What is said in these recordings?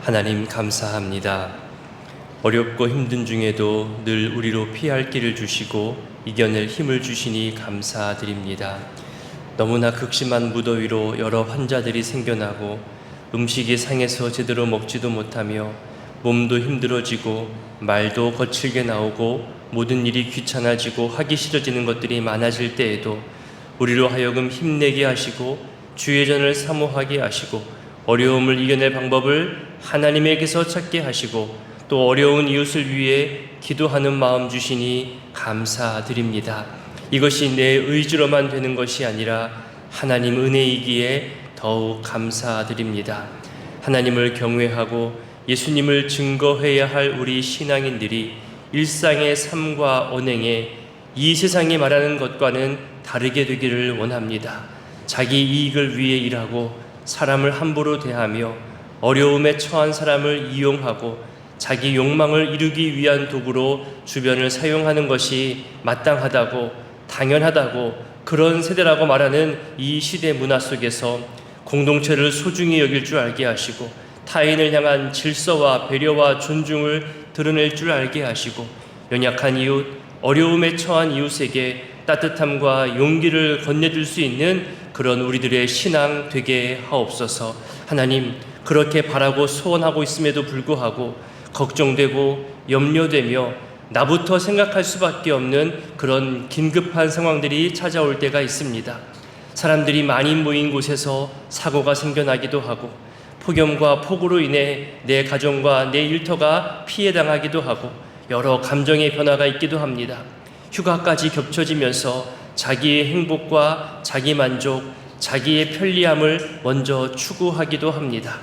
하나님 감사합니다. 어렵고 힘든 중에도 늘 우리로 피할 길을 주시고 이겨낼 힘을 주시니 감사드립니다. 너무나 극심한 무더위로 여러 환자들이 생겨나고 음식이 상해서 제대로 먹지도 못하며 몸도 힘들어지고 말도 거칠게 나오고 모든 일이 귀찮아지고 하기 싫어지는 것들이 많아질 때에도 우리로 하여금 힘내게 하시고 주의 전을 사모하게 하시고 어려움을 이겨낼 방법을 하나님에게서 찾게 하시고 또 어려운 이웃을 위해 기도하는 마음 주시니 감사드립니다. 이것이 내 의지로만 되는 것이 아니라 하나님 은혜이기에 더욱 감사드립니다. 하나님을 경외하고 예수님을 증거해야 할 우리 신앙인들이 일상의 삶과 언행에 이 세상이 말하는 것과는 다르게 되기를 원합니다. 자기 이익을 위해 일하고 사람을 함부로 대하며 어려움에 처한 사람을 이용하고 자기 욕망을 이루기 위한 도구로 주변을 사용하는 것이 마땅하다고 당연하다고 그런 세대라고 말하는 이 시대 문화 속에서 공동체를 소중히 여길 줄 알게 하시고 타인을 향한 질서와 배려와 존중을 드러낼 줄 알게 하시고 연약한 이웃, 어려움에 처한 이웃에게 따뜻함과 용기를 건네줄 수 있는 그런 우리들의 신앙 되게 하옵소서. 하나님, 그렇게 바라고 소원하고 있음에도 불구하고 걱정되고 염려되며 나부터 생각할 수밖에 없는 그런 긴급한 상황들이 찾아올 때가 있습니다. 사람들이 많이 모인 곳에서 사고가 생겨나기도 하고 폭염과 폭우로 인해 내 가정과 내 일터가 피해당하기도 하고 여러 감정의 변화가 있기도 합니다. 휴가까지 겹쳐지면서 자기의 행복과 자기 만족, 자기의 편리함을 먼저 추구하기도 합니다.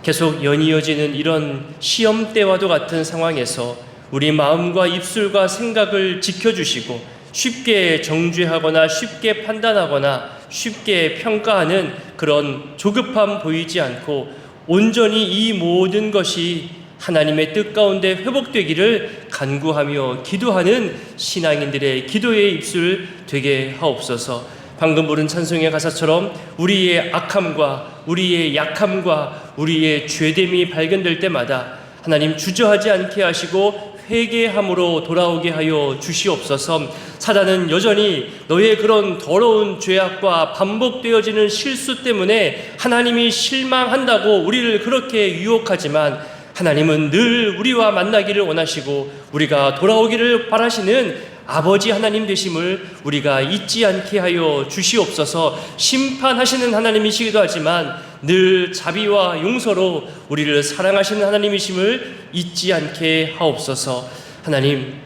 계속 연이어지는 이런 시험대와도 같은 상황에서 우리 마음과 입술과 생각을 지켜주시고 쉽게 정죄하거나 쉽게 판단하거나 쉽게 평가하는 그런 조급함 보이지 않고 온전히 이 모든 것이 하나님의 뜻 가운데 회복되기를 간구하며 기도하는 신앙인들의 기도의 입술 되게 하옵소서. 방금 부른 찬송의 가사처럼 우리의 악함과 우리의 약함과 우리의 죄됨이 발견될 때마다 하나님 주저하지 않게 하시고 회개함으로 돌아오게 하여 주시옵소서. 사단은 여전히 너의 그런 더러운 죄악과 반복되어지는 실수 때문에 하나님이 실망한다고 우리를 그렇게 유혹하지만 하나님은 늘 우리와 만나기를 원하시고 우리가 돌아오기를 바라시는 아버지 하나님 되심을 우리가 잊지 않게 하여 주시옵소서. 심판하시는 하나님이시기도 하지만 늘 자비와 용서로 우리를 사랑하시는 하나님이심을 잊지 않게 하옵소서. 하나님,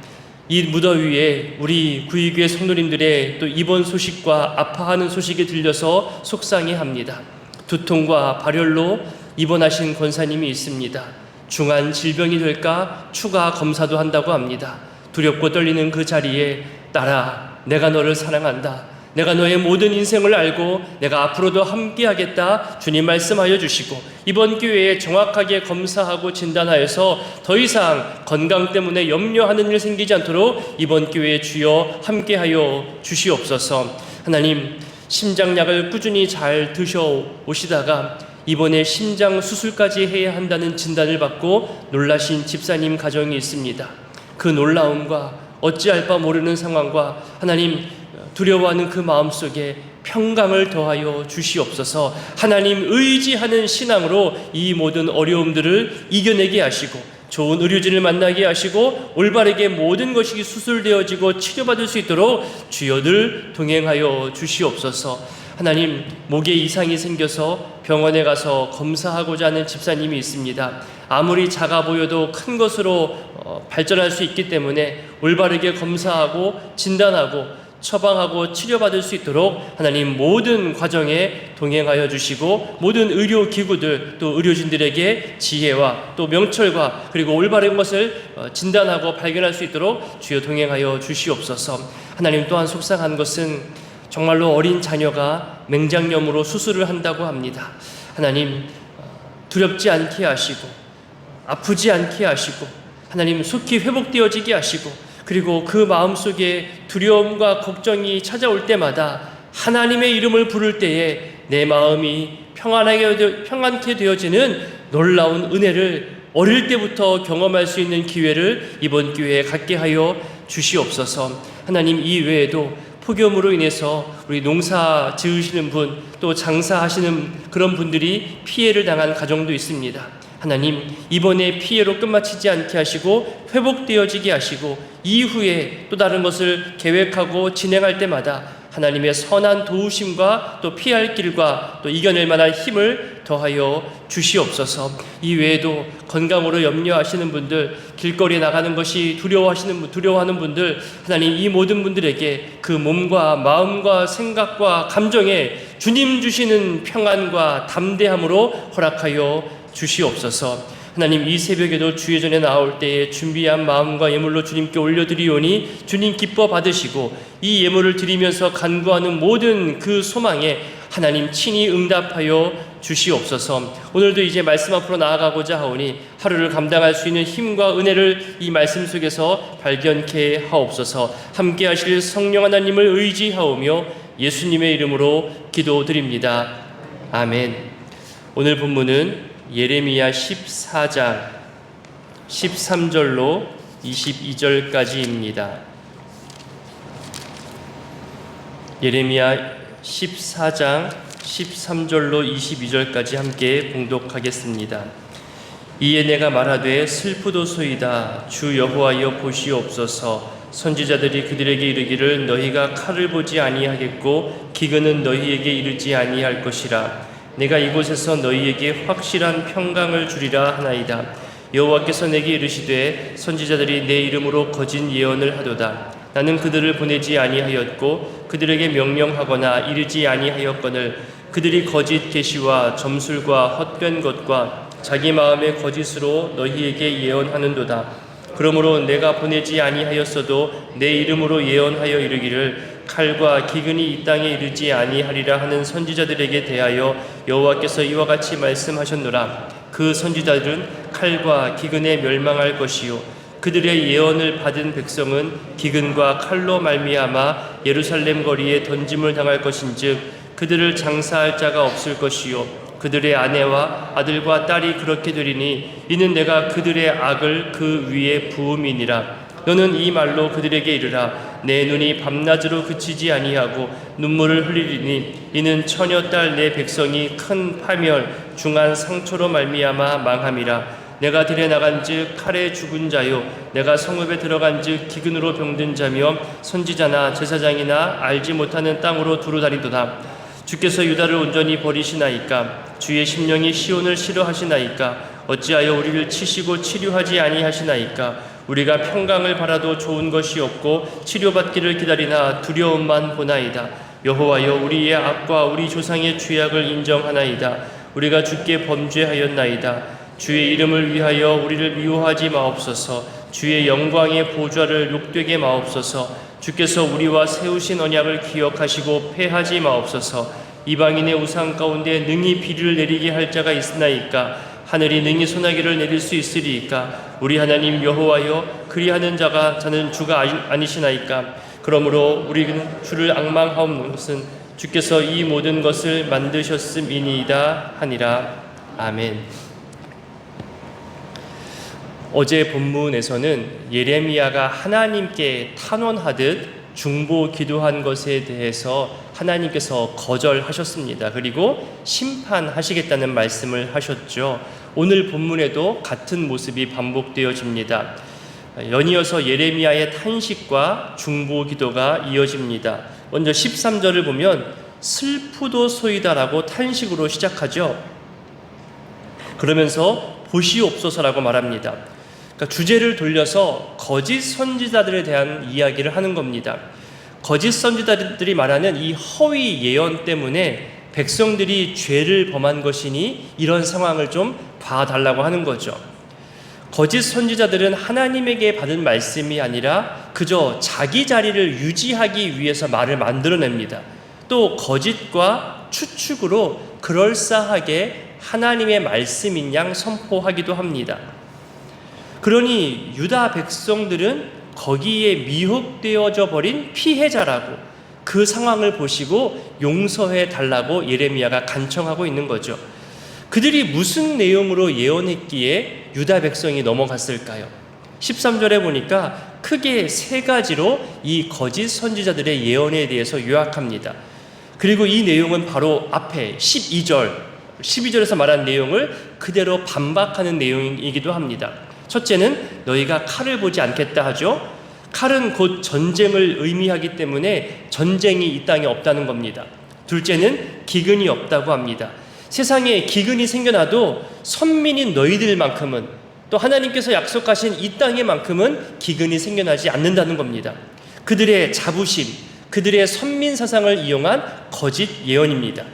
이 무더위에 우리 구의교회 성도님들의 또 입원 소식과 아파하는 소식이 들려서 속상해합니다. 두통과 발열로 입원하신 권사님이 있습니다. 중한 질병이 될까 추가 검사도 한다고 합니다. 두렵고 떨리는 그 자리에 딸아, 내가 너를 사랑한다. 내가 너의 모든 인생을 알고 내가 앞으로도 함께하겠다. 주님 말씀하여 주시고 이번 기회에 정확하게 검사하고 진단하여서 더 이상 건강 때문에 염려하는 일 생기지 않도록 이번 기회에 주여 함께하여 주시옵소서. 하나님, 심장약을 꾸준히 잘 드셔 오시다가 이번에 심장 수술까지 해야 한다는 진단을 받고 놀라신 집사님 가정이 있습니다. 그 놀라움과 어찌할 바 모르는 상황과 하나님 두려워하는 그 마음속에 평강을 더하여 주시옵소서. 하나님 의지하는 신앙으로 이 모든 어려움들을 이겨내게 하시고 좋은 의료진을 만나게 하시고 올바르게 모든 것이 수술되어지고 치료받을 수 있도록 주여 늘 동행하여 주시옵소서. 하나님, 목에 이상이 생겨서 병원에 가서 검사하고자 하는 집사님이 있습니다. 아무리 작아 보여도 큰 것으로 발전할 수 있기 때문에 올바르게 검사하고 진단하고 처방하고 치료받을 수 있도록 하나님 모든 과정에 동행하여 주시고 모든 의료기구들 또 의료진들에게 지혜와 또 명철과 그리고 올바른 것을 진단하고 발견할 수 있도록 주여 동행하여 주시옵소서. 하나님, 또한 속상한 것은 정말로 어린 자녀가 맹장염으로 수술을 한다고 합니다. 하나님, 두렵지 않게 하시고 아프지 않게 하시고 하나님 속히 회복되어지게 하시고 그리고 그 마음속에 두려움과 걱정이 찾아올 때마다 하나님의 이름을 부를 때에 내 마음이 평안하게 되어지는 놀라운 은혜를 어릴 때부터 경험할 수 있는 기회를 이번 기회에 갖게 하여 주시옵소서. 하나님, 이 외에도 폭염으로 인해서 우리 농사 지으시는 분, 또 장사하시는 그런 분들이 피해를 당한 가정도 있습니다. 하나님, 이번에 피해로 끝마치지 않게 하시고 회복되어지게 하시고 이후에 또 다른 것을 계획하고 진행할 때마다 하나님의 선한 도우심과 또 피할 길과 또 이겨낼 만한 힘을 더하여 주시옵소서. 이 외에도 건강으로 염려하시는 분들, 길거리에 나가는 것이 두려워하는 분들, 하나님, 이 모든 분들에게 그 몸과 마음과 생각과 감정에 주님 주시는 평안과 담대함으로 허락하여 주시옵소서. 하나님, 이 새벽에도 주의 전에 나올 때에 준비한 마음과 예물로 주님께 올려드리오니 주님 기뻐 받으시고 이 예물을 드리면서 간구하는 모든 그 소망에 하나님 친히 응답하여 주시옵소서. 오늘도 이제 말씀 앞으로 나아가고자 하오니 하루를 감당할 수 있는 힘과 은혜를 이 말씀 속에서 발견케 하옵소서. 함께 하실 성령 하나님을 의지하오며 예수님의 이름으로 기도드립니다. 아멘. 오늘 본문은 예레미야 14장 13절로 22절까지입니다. 예레미야 14장 13절로 22절까지 함께 봉독하겠습니다. 이에 내가 말하되 슬프도소이다. 주 여호와여 보시옵소서. 선지자들이 그들에게 이르기를 너희가 칼을 보지 아니하겠고 기근은 너희에게 이르지 아니할 것이라. 내가 이곳에서 너희에게 확실한 평강을 주리라 하나이다. 여호와께서 내게 이르시되 선지자들이 내 이름으로 거짓 예언을 하도다. 나는 그들을 보내지 아니하였고 그들에게 명령하거나 이르지 아니하였거늘 그들이 거짓 계시와 점술과 헛된 것과 자기 마음의 거짓으로 너희에게 예언하는도다. 그러므로 내가 보내지 아니하였어도 내 이름으로 예언하여 이르기를 칼과 기근이 이 땅에 이르지 아니하리라 하는 선지자들에게 대하여 여호와께서 이와 같이 말씀하셨노라. 그 선지자들은 칼과 기근에 멸망할 것이요 그들의 예언을 받은 백성은 기근과 칼로 말미암아 예루살렘 거리에 던짐을 당할 것인즉 그들을 장사할 자가 없을 것이요 그들의 아내와 아들과 딸이 그렇게 되리니 이는 내가 그들의 악을 그 위에 부음이니라. 너는 이 말로 그들에게 이르라. 내 눈이 밤낮으로 그치지 아니하고 눈물을 흘리리니 이는 처녀딸 내 백성이 큰 파멸 중한 상처로 말미암아 망함이라. 내가 들에 나간즉 칼에 죽은 자요 내가 성읍에 들어간즉 기근으로 병든 자며 선지자나 제사장이나 알지 못하는 땅으로 두루 다니도다. 주께서 유다를 온전히 버리시나이까? 주의 심령이 시온을 싫어하시나이까? 어찌하여 우리를 치시고 치료하지 아니하시나이까? 우리가 평강을 바라도 좋은 것이 없고 치료받기를 기다리나 두려움만 보나이다. 여호와여, 우리의 악과 우리 조상의 죄악을 인정하나이다. 우리가 주께 범죄하였나이다. 주의 이름을 위하여 우리를 미워하지 마옵소서. 주의 영광의 보좌를 욕되게 마옵소서. 주께서 우리와 세우신 언약을 기억하시고 패하지 마옵소서. 이방인의 우상 가운데 능히 비를 내리게 할 자가 있으나이까? 하늘이 능히 소나기를 내릴 수 있으리이까? 우리 하나님 여호와여, 그리하는 자는 주가 아니시나이까? 그러므로 우리는 주를 앙망하옵는 것은 주께서 이 모든 것을 만드셨음이니이다 하니라. 아멘. 어제 본문에서는 예레미야가 하나님께 탄원하듯 중보 기도한 것에 대해서 하나님께서 거절하셨습니다. 그리고 심판하시겠다는 말씀을 하셨죠. 오늘 본문에도 같은 모습이 반복되어집니다. 연이어서 예레미야의 탄식과 중보 기도가 이어집니다. 먼저 13절을 보면 슬프도소이다라고 탄식으로 시작하죠. 그러면서 보시옵소서라고 말합니다. 그러니까 주제를 돌려서 거짓 선지자들에 대한 이야기를 하는 겁니다. 거짓 선지자들이 말하는 이 허위 예언 때문에 백성들이 죄를 범한 것이니 이런 상황을 좀 봐달라고 하는 거죠. 거짓 선지자들은 하나님에게 받은 말씀이 아니라 그저 자기 자리를 유지하기 위해서 말을 만들어냅니다. 또 거짓과 추측으로 그럴싸하게 하나님의 말씀인 양 선포하기도 합니다. 그러니 유다 백성들은 거기에 미혹되어져 버린 피해자라고 그 상황을 보시고 용서해 달라고 예레미야가 간청하고 있는 거죠. 그들이 무슨 내용으로 예언했기에 유다 백성이 넘어갔을까요? 13절에 보니까 크게 세 가지로 이 거짓 선지자들의 예언에 대해서 요약합니다. 그리고 이 내용은 바로 앞에 12절에서 말한 내용을 그대로 반박하는 내용이기도 합니다. 첫째는 너희가 칼을 보지 않겠다 하죠. 칼은 곧 전쟁을 의미하기 때문에 전쟁이 이 땅에 없다는 겁니다. 둘째는 기근이 없다고 합니다. 세상에 기근이 생겨나도 선민인 너희들만큼은, 또 하나님께서 약속하신 이 땅에만큼은 기근이 생겨나지 않는다는 겁니다. 그들의 자부심, 그들의 선민 사상을 이용한 거짓 예언입니다.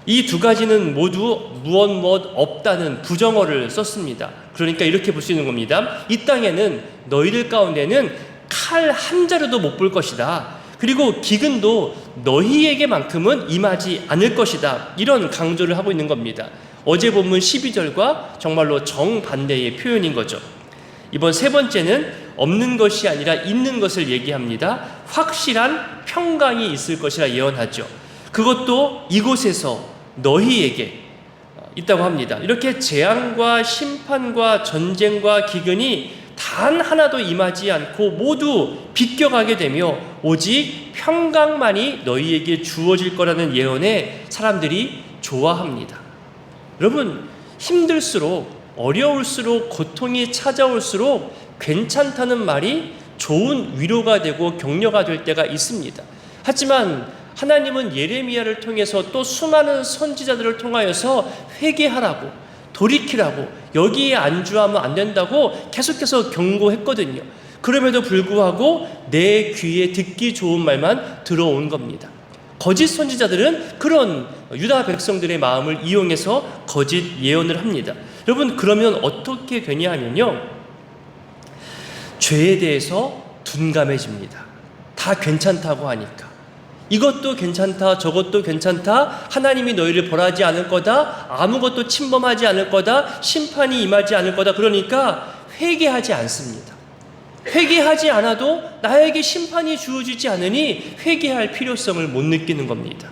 이 두 가지는 모두 무엇 없다는 부정어를 썼습니다. 그러니까 이렇게 볼 수 있는 겁니다. 이 땅에는 너희들 가운데는 칼 한 자루도 못 볼 것이다. 그리고 기근도 너희에게만큼은 임하지 않을 것이다. 이런 강조를 하고 있는 겁니다. 어제 본문 12절과 정말로 정반대의 표현인 거죠. 이번 세 번째는 없는 것이 아니라 있는 것을 얘기합니다. 확실한 평강이 있을 것이라 예언하죠. 그것도 이곳에서 너희에게 있다고 합니다. 이렇게 재앙과 심판과 전쟁과 기근이 단 하나도 임하지 않고 모두 비껴가게 되며 오직 평강만이 너희에게 주어질 거라는 예언에 사람들이 좋아합니다. 여러분, 힘들수록, 어려울수록, 고통이 찾아올수록 괜찮다는 말이 좋은 위로가 되고 격려가 될 때가 있습니다. 하지만 하나님은 예레미야를 통해서 또 수많은 선지자들을 통하여서 회개하라고, 돌이키라고, 여기에 안주하면 안 된다고 계속해서 경고했거든요. 그럼에도 불구하고 내 귀에 듣기 좋은 말만 들어온 겁니다. 거짓 선지자들은 그런 유다 백성들의 마음을 이용해서 거짓 예언을 합니다. 여러분, 그러면 어떻게 되냐 하면요, 죄에 대해서 둔감해집니다. 다 괜찮다고 하니까. 이것도 괜찮다, 저것도 괜찮다, 하나님이 너희를 벌하지 않을 거다, 아무것도 침범하지 않을 거다, 심판이 임하지 않을 거다. 그러니까 회개하지 않습니다. 회개하지 않아도 나에게 심판이 주어지지 않으니 회개할 필요성을 못 느끼는 겁니다.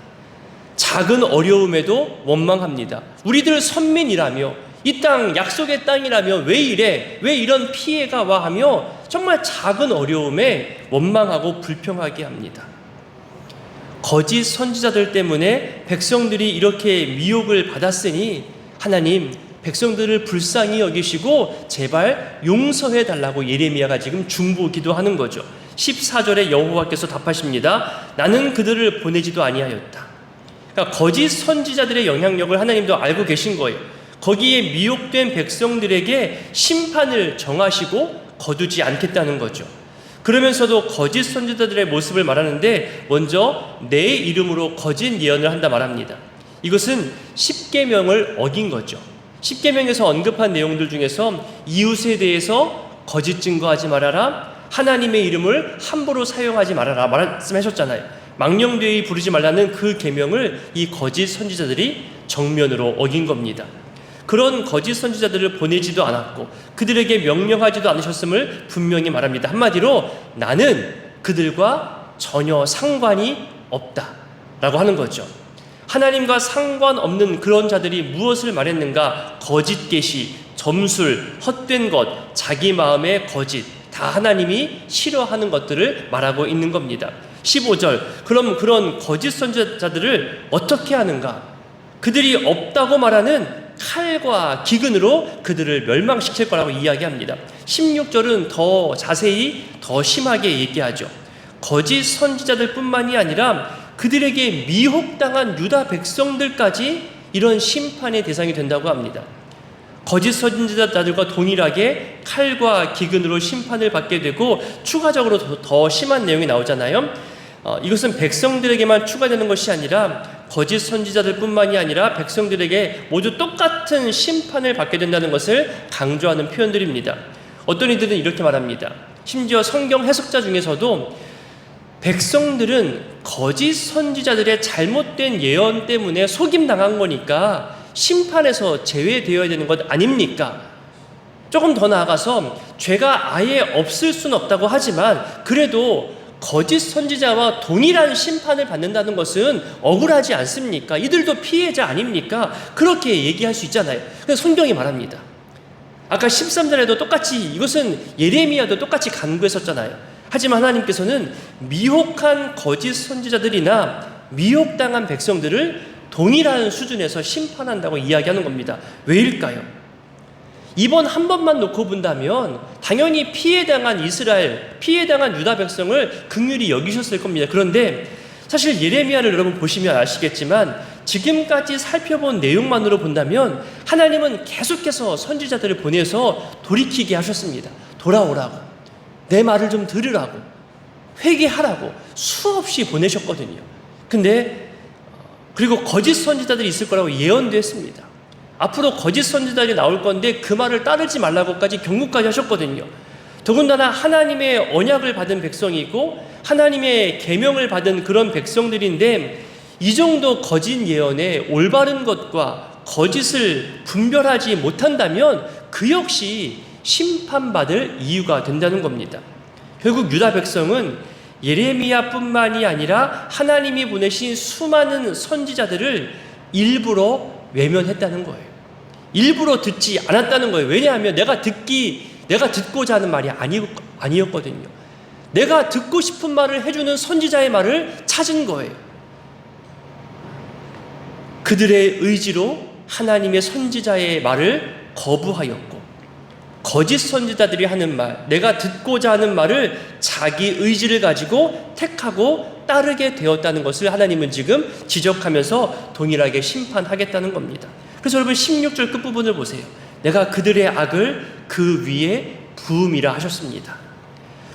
작은 어려움에도 원망합니다. 우리들 선민이라며, 이 땅 약속의 땅이라며 왜 이래, 왜 이런 피해가 와 하며 정말 작은 어려움에 원망하고 불평하게 합니다. 거짓 선지자들 때문에 백성들이 이렇게 미혹을 받았으니 하나님, 백성들을 불쌍히 여기시고 제발 용서해 달라고 예레미야가 지금 중보기도하는 거죠. 14절에 여호와께서 답하십니다. 나는 그들을 보내지도 아니하였다. 그러니까 거짓 선지자들의 영향력을 하나님도 알고 계신 거예요. 거기에 미혹된 백성들에게 심판을 정하시고 거두지 않겠다는 거죠. 그러면서도 거짓 선지자들의 모습을 말하는데 먼저 내 이름으로 거짓 예언을 한다 말합니다. 이것은 십계명을 어긴 거죠. 십계명에서 언급한 내용들 중에서 이웃에 대해서 거짓 증거하지 말아라, 하나님의 이름을 함부로 사용하지 말아라 말씀하셨잖아요. 망령되이 부르지 말라는 그 계명을 이 거짓 선지자들이 정면으로 어긴 겁니다. 그런 거짓 선지자들을 보내지도 않았고 그들에게 명령하지도 않으셨음을 분명히 말합니다. 한마디로 나는 그들과 전혀 상관이 없다라고 하는 거죠. 하나님과 상관없는 그런 자들이 무엇을 말했는가? 거짓 계시, 점술, 헛된 것, 자기 마음의 거짓, 다 하나님이 싫어하는 것들을 말하고 있는 겁니다. 15절, 그럼 그런 거짓 선지자들을 어떻게 하는가? 그들이 없다고 말하는 칼과 기근으로 그들을 멸망시킬 거라고 이야기합니다. 16절은 더 자세히, 더 심하게 얘기하죠. 거짓 선지자들 뿐만이 아니라 그들에게 미혹당한 유다 백성들까지 이런 심판의 대상이 된다고 합니다. 거짓 선지자들과 동일하게 칼과 기근으로 심판을 받게 되고 추가적으로 더 심한 내용이 나오잖아요. 이것은 백성들에게만 추가되는 것이 아니라 거짓 선지자들 뿐만이 아니라 백성들에게 모두 똑같은 심판을 받게 된다는 것을 강조하는 표현들입니다. 어떤 이들은 이렇게 말합니다. 심지어 성경 해석자 중에서도 백성들은 거짓 선지자들의 잘못된 예언 때문에 속임당한 거니까 심판에서 제외되어야 되는 것 아닙니까? 조금 더 나아가서 죄가 아예 없을 수는 없다고 하지만 그래도 거짓 선지자와 동일한 심판을 받는다는 것은 억울하지 않습니까? 이들도 피해자 아닙니까? 그렇게 얘기할 수 있잖아요. 그래서 성경이 말합니다. 아까 13절에도 똑같이 이것은 예레미야도 똑같이 간구했었잖아요. 하지만 하나님께서는 미혹한 거짓 선지자들이나 미혹당한 백성들을 동일한 수준에서 심판한다고 이야기하는 겁니다. 왜일까요? 이번 한 번만 놓고 본다면 당연히 피해당한 이스라엘, 피해당한 유다 백성을 긍휼히 여기셨을 겁니다. 그런데 사실 예레미야를 여러분 보시면 아시겠지만 지금까지 살펴본 내용만으로 본다면 하나님은 계속해서 선지자들을 보내서 돌이키게 하셨습니다. 돌아오라고, 내 말을 좀 들으라고, 회개하라고 수없이 보내셨거든요. 근데 그리고 거짓 선지자들이 있을 거라고 예언도 했습니다. 앞으로 거짓 선지자들이 나올 건데 그 말을 따르지 말라고까지 경고까지 하셨거든요. 더군다나 하나님의 언약을 받은 백성이고 하나님의 계명을 받은 그런 백성들인데 이 정도 거짓 예언에 올바른 것과 거짓을 분별하지 못한다면 그 역시 심판받을 이유가 된다는 겁니다. 결국 유다 백성은 예레미야뿐만이 아니라 하나님이 보내신 수많은 선지자들을 일부러 외면했다는 거예요. 일부러 듣지 않았다는 거예요. 왜냐하면 내가 듣고자 하는 말이 아니었거든요. 내가 듣고 싶은 말을 해주는 선지자의 말을 찾은 거예요. 그들의 의지로 하나님의 선지자의 말을 거부하였고 거짓 선지자들이 하는 말, 내가 듣고자 하는 말을 자기 의지를 가지고 택하고 따르게 되었다는 것을 하나님은 지금 지적하면서 동일하게 심판하겠다는 겁니다. 그래서 여러분 16절 끝부분을 보세요. 내가 그들의 악을 그 위에 부음이라 하셨습니다.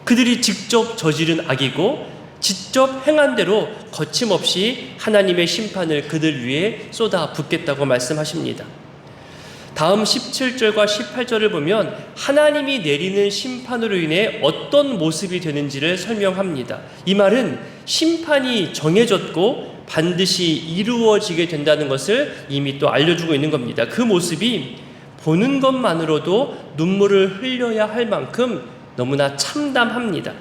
그들이 직접 저지른 악이고 직접 행한 대로 거침없이 하나님의 심판을 그들 위에 쏟아 붓겠다고 말씀하십니다. 다음 17절과 18절을 보면 하나님이 내리는 심판으로 인해 어떤 모습이 되는지를 설명합니다. 이 말은 심판이 정해졌고 반드시 이루어지게 된다는 것을 이미 또 알려주고 있는 겁니다. 그 모습이 보는 것만으로도 눈물을 흘려야 할 만큼 너무나 참담합니다.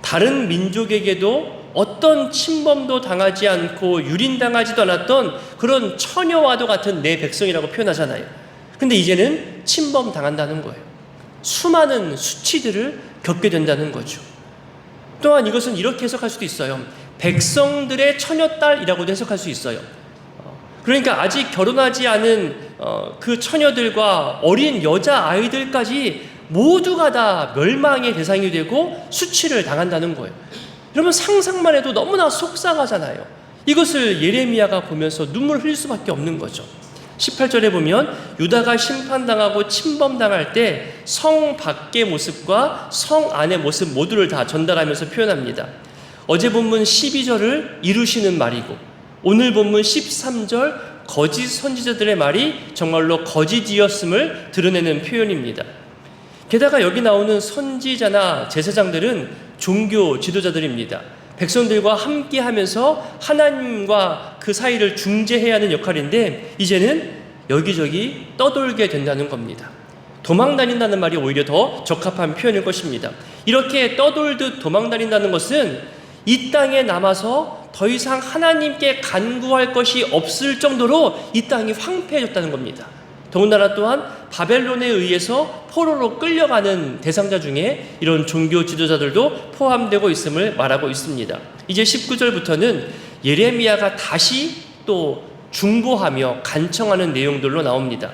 다른 민족에게도 어떤 침범도 당하지 않고 유린당하지도 않았던 그런 처녀와도 같은 내 백성이라고 표현하잖아요. 근데 이제는 침범당한다는 거예요. 수많은 수치들을 겪게 된다는 거죠. 또한 이것은 이렇게 해석할 수도 있어요. 백성들의 처녀딸이라고도 해석할 수 있어요. 그러니까 아직 결혼하지 않은 그 처녀들과 어린 여자아이들까지 모두가 다 멸망의 대상이 되고 수치를 당한다는 거예요. 여러분 상상만 해도 너무나 속상하잖아요. 이것을 예레미야가 보면서 눈물 흘릴 수밖에 없는 거죠. 18절에 보면 유다가 심판당하고 침범당할 때 성 밖의 모습과 성 안의 모습 모두를 다 전달하면서 표현합니다. 어제 본문 12절을 이루시는 말이고 오늘 본문 13절 거짓 선지자들의 말이 정말로 거짓이었음을 드러내는 표현입니다. 게다가 여기 나오는 선지자나 제사장들은 종교 지도자들입니다. 백성들과 함께 하면서 하나님과 그 사이를 중재해야 하는 역할인데 이제는 여기저기 떠돌게 된다는 겁니다. 도망다닌다는 말이 오히려 더 적합한 표현일 것입니다. 이렇게 떠돌듯 도망다닌다는 것은 이 땅에 남아서 더 이상 하나님께 간구할 것이 없을 정도로 이 땅이 황폐해졌다는 겁니다. 더군다나 또한 바벨론에 의해서 포로로 끌려가는 대상자 중에 이런 종교 지도자들도 포함되고 있음을 말하고 있습니다. 이제 19절부터는 예레미야가 다시 또 중보하며 간청하는 내용들로 나옵니다.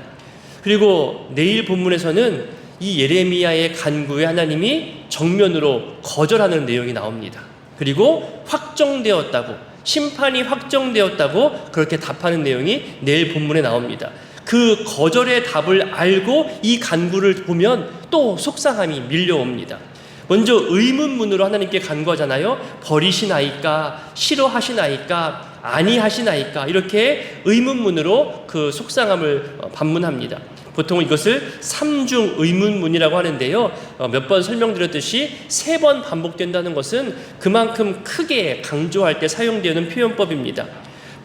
그리고 내일 본문에서는 이 예레미야의 간구에 하나님이 정면으로 거절하는 내용이 나옵니다. 그리고 확정되었다고, 심판이 확정되었다고 그렇게 답하는 내용이 내일 본문에 나옵니다. 그 거절의 답을 알고 이 간구를 보면 또 속상함이 밀려옵니다. 먼저 의문문으로 하나님께 간구하잖아요. 버리시나이까, 싫어하시나이까, 아니하시나이까, 이렇게 의문문으로 그 속상함을 반문합니다. 보통 이것을 삼중 의문문이라고 하는데요. 몇 번 설명드렸듯이 3번 반복된다는 것은 그만큼 크게 강조할 때 사용되는 표현법입니다.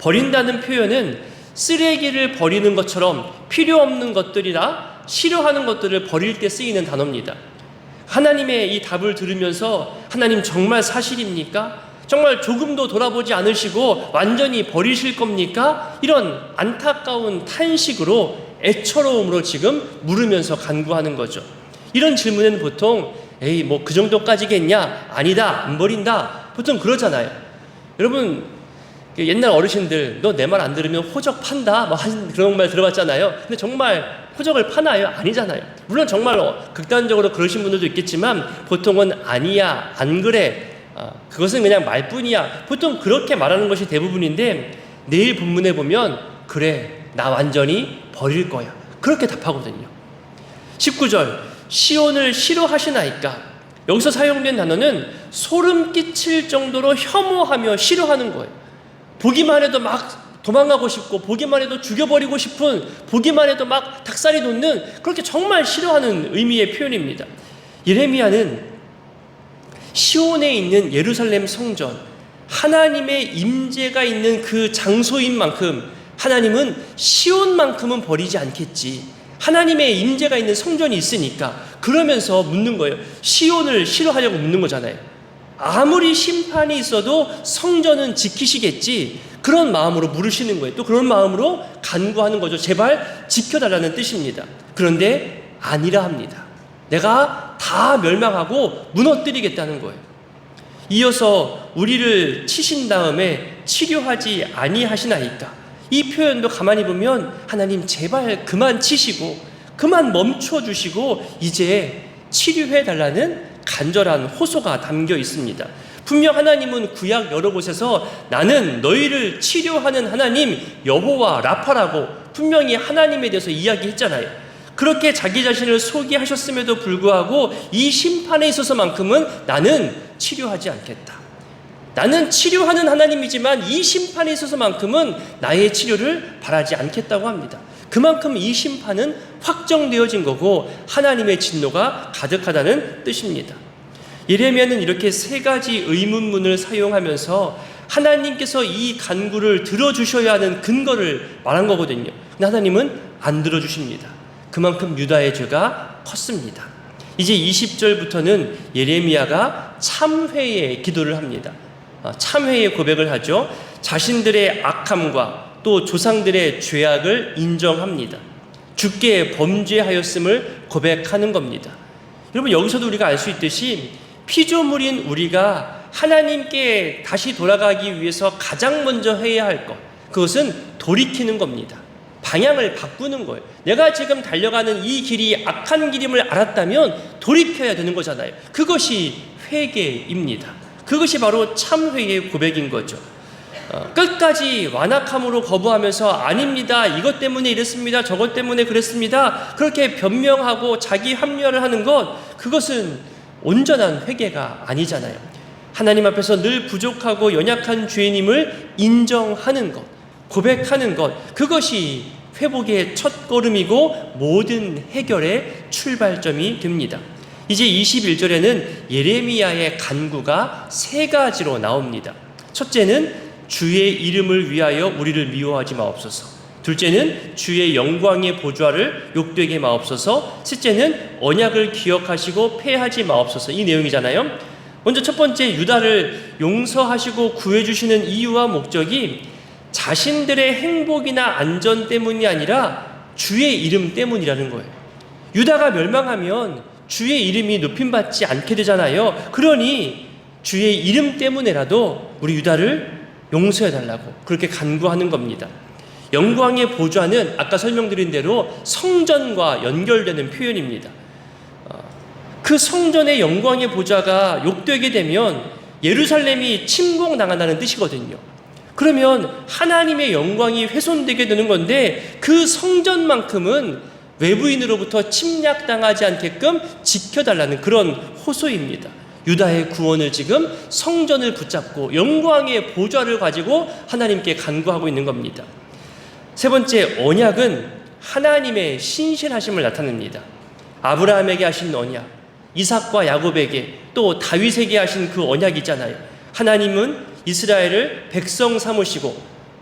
버린다는 표현은 쓰레기를 버리는 것처럼 필요 없는 것들이나 싫어하는 것들을 버릴 때 쓰이는 단어입니다. 하나님의 이 답을 들으면서 하나님 정말 사실입니까? 정말 조금도 돌아보지 않으시고 완전히 버리실 겁니까? 이런 안타까운 탄식으로 애처로움으로 지금 물으면서 간구하는 거죠. 이런 질문에는 보통 에이 뭐 그 정도까지겠냐? 아니다, 안 버린다, 보통 그러잖아요. 여러분 옛날 어르신들 너 내 말 안 들으면 호적 판다 뭐 그런 말 들어봤잖아요. 근데 정말 호적을 파나요? 아니잖아요. 물론 정말 극단적으로 그러신 분들도 있겠지만 보통은 아니야, 안 그래, 그것은 그냥 말뿐이야, 보통 그렇게 말하는 것이 대부분인데, 내일 본문에 보면 그래 나 완전히 버릴 거야 그렇게 답하거든요. 19절 시온을 싫어하시나이까, 여기서 사용된 단어는 소름 끼칠 정도로 혐오하며 싫어하는 거예요. 보기만 해도 막 도망가고 싶고, 보기만 해도 죽여버리고 싶은, 보기만 해도 막 닭살이 돋는, 그렇게 정말 싫어하는 의미의 표현입니다. 예레미야는 시온에 있는 예루살렘 성전, 하나님의 임재가 있는 그 장소인 만큼 하나님은 시온만큼은 버리지 않겠지, 하나님의 임재가 있는 성전이 있으니까, 그러면서 묻는 거예요. 시온을 싫어하려고 묻는 거잖아요. 아무리 심판이 있어도 성전은 지키시겠지, 그런 마음으로 물으시는 거예요. 또 그런 마음으로 간구하는 거죠. 제발 지켜달라는 뜻입니다. 그런데 아니라 합니다. 내가 다 멸망하고 무너뜨리겠다는 거예요. 이어서 우리를 치신 다음에 치료하지 아니하시나이까, 이 표현도 가만히 보면 하나님 제발 그만 치시고 그만 멈춰주시고 이제 치료해달라는 간절한 호소가 담겨 있습니다. 분명 하나님은 구약 여러 곳에서 나는 너희를 치료하는 하나님 여호와 라파라고 분명히 하나님에 대해서 이야기했잖아요. 그렇게 자기 자신을 소개하셨음에도 불구하고 이 심판에 있어서만큼은 나는 치료하지 않겠다, 나는 치료하는 하나님이지만 이 심판에 있어서만큼은 나의 치료를 바라지 않겠다고 합니다. 그만큼 이 심판은 확정되어진 거고 하나님의 진노가 가득하다는 뜻입니다. 예레미야는 이렇게 세 가지 의문문을 사용하면서 하나님께서 이 간구를 들어주셔야 하는 근거를 말한 거거든요. 근데 하나님은 안 들어주십니다. 그만큼 유다의 죄가 컸습니다. 이제 20절부터는 예레미야가 참회의 기도를 합니다. 참회의 고백을 하죠. 자신들의 악함과 또 조상들의 죄악을 인정합니다. 주께 범죄하였음을 고백하는 겁니다. 여러분 여기서도 우리가 알 수 있듯이 피조물인 우리가 하나님께 다시 돌아가기 위해서 가장 먼저 해야 할 것, 그것은 돌이키는 겁니다. 방향을 바꾸는 거예요. 내가 지금 달려가는 이 길이 악한 길임을 알았다면 돌이켜야 되는 거잖아요. 그것이 회개입니다. 그것이 바로 참회의 고백인 거죠. 끝까지 완악함으로 거부하면서 아닙니다, 이것 때문에 이랬습니다, 저것 때문에 그랬습니다, 그렇게 변명하고 자기 합리화를 하는 것, 그것은 온전한 회개가 아니잖아요. 하나님 앞에서 늘 부족하고 연약한 죄인임을 인정하는 것, 고백하는 것, 그것이 회복의 첫 걸음이고 모든 해결의 출발점이 됩니다. 이제 21절에는 예레미야의 간구가 세 가지로 나옵니다. 첫째는 주의 이름을 위하여 우리를 미워하지 마옵소서. 둘째는 주의 영광의 보좌를 욕되게 마옵소서. 셋째는 언약을 기억하시고 폐하지 마옵소서. 이 내용이잖아요. 먼저 첫 번째, 유다를 용서하시고 구해주시는 이유와 목적이 자신들의 행복이나 안전 때문이 아니라 주의 이름 때문이라는 거예요. 유다가 멸망하면 주의 이름이 높임받지 않게 되잖아요. 그러니 주의 이름 때문에라도 우리 유다를 용서해달라고 그렇게 간구하는 겁니다. 영광의 보좌는 아까 설명드린 대로 성전과 연결되는 표현입니다. 그 성전의 영광의 보좌가 욕되게 되면 예루살렘이 침공당한다는 뜻이거든요. 그러면 하나님의 영광이 훼손되게 되는 건데 그 성전만큼은 외부인으로부터 침략당하지 않게끔 지켜달라는 그런 호소입니다. 유다의 구원을 지금 성전을 붙잡고 영광의 보좌를 가지고 하나님께 간구하고 있는 겁니다. 세 번째, 언약은 하나님의 신실하심을 나타냅니다. 아브라함에게 하신 언약, 이삭과 야곱에게 또 다윗에게 하신 그 언약이 있잖아요. 하나님은 이스라엘을 백성 삼으시고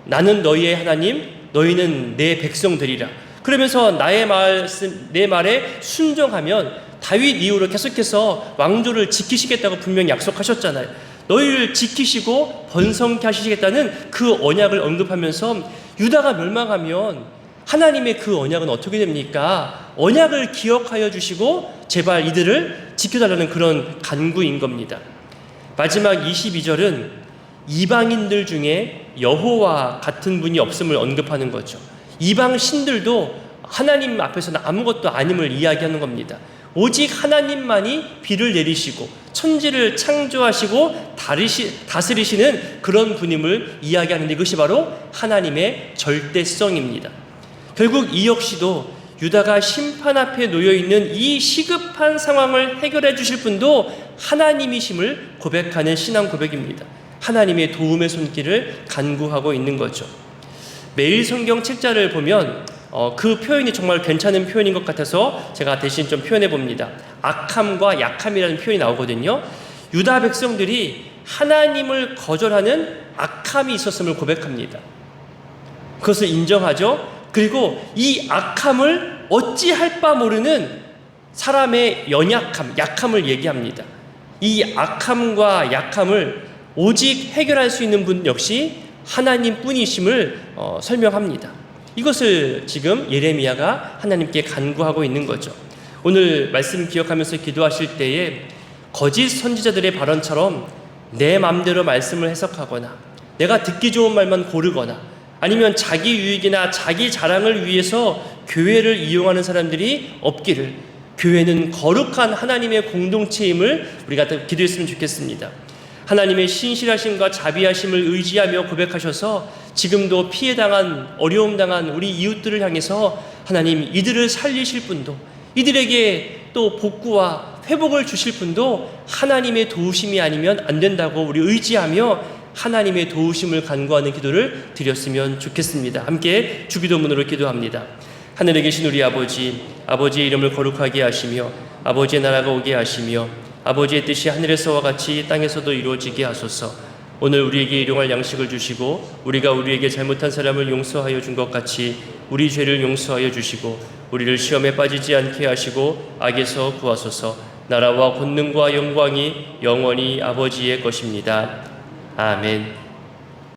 나는 너희의 하나님, 너희는 내 백성 되리라. 그러면서 나의 말씀, 내 말에 순종하면 다윗 이후로 계속해서 왕조를 지키시겠다고 분명히 약속하셨잖아요. 너희를 지키시고 번성케 하시겠다는 그 언약을 언급하면서 유다가 멸망하면 하나님의 그 언약은 어떻게 됩니까? 언약을 기억하여 주시고 제발 이들을 지켜달라는 그런 간구인 겁니다. 마지막 22절은 이방인들 중에 여호와 같은 분이 없음을 언급하는 거죠. 이방 신들도 하나님 앞에서는 아무것도 아님을 이야기하는 겁니다. 오직 하나님만이 비를 내리시고 천지를 창조하시고 다스리시는 그런 분임을 이야기하는데, 이것이 바로 하나님의 절대성입니다. 결국 이 역시도 유다가 심판 앞에 놓여있는 이 시급한 상황을 해결해 주실 분도 하나님이심을 고백하는 신앙 고백입니다. 하나님의 도움의 손길을 간구하고 있는 거죠. 매일 성경 책자를 보면 그 표현이 정말 괜찮은 표현인 것 같아서 제가 대신 좀 표현해 봅니다. 악함과 약함이라는 표현이 나오거든요. 유다 백성들이 하나님을 거절하는 악함이 있었음을 고백합니다. 그것을 인정하죠. 그리고 이 악함을 어찌할 바 모르는 사람의 연약함, 약함을 얘기합니다. 이 악함과 약함을 오직 해결할 수 있는 분 역시 하나님뿐이심을 설명합니다. 이것을 지금 예레미야가 하나님께 간구하고 있는 거죠. 오늘 말씀 기억하면서 기도하실 때에 거짓 선지자들의 발언처럼 내 마음대로 말씀을 해석하거나 내가 듣기 좋은 말만 고르거나 아니면 자기 유익이나 자기 자랑을 위해서 교회를 이용하는 사람들이 없기를, 교회는 거룩한 하나님의 공동체임을 우리가 기도했으면 좋겠습니다. 하나님의 신실하심과 자비하심을 의지하며 고백하셔서 지금도 피해당한, 어려움당한 우리 이웃들을 향해서 하나님 이들을 살리실 분도, 이들에게 또 복구와 회복을 주실 분도 하나님의 도우심이 아니면 안 된다고 우리 의지하며 하나님의 도우심을 간구하는 기도를 드렸으면 좋겠습니다. 함께 주기도문으로 기도합니다. 하늘에 계신 우리 아버지, 아버지의 이름을 거룩하게 하시며 아버지의 나라가 오게 하시며 아버지의 뜻이 하늘에서와 같이 땅에서도 이루어지게 하소서. 오늘 우리에게 일용할 양식을 주시고 우리가 우리에게 잘못한 사람을 용서하여 준 것 같이 우리 죄를 용서하여 주시고 우리를 시험에 빠지지 않게 하시고 악에서 구하소서. 나라와 권능과 영광이 영원히 아버지의 것입니다. 아멘.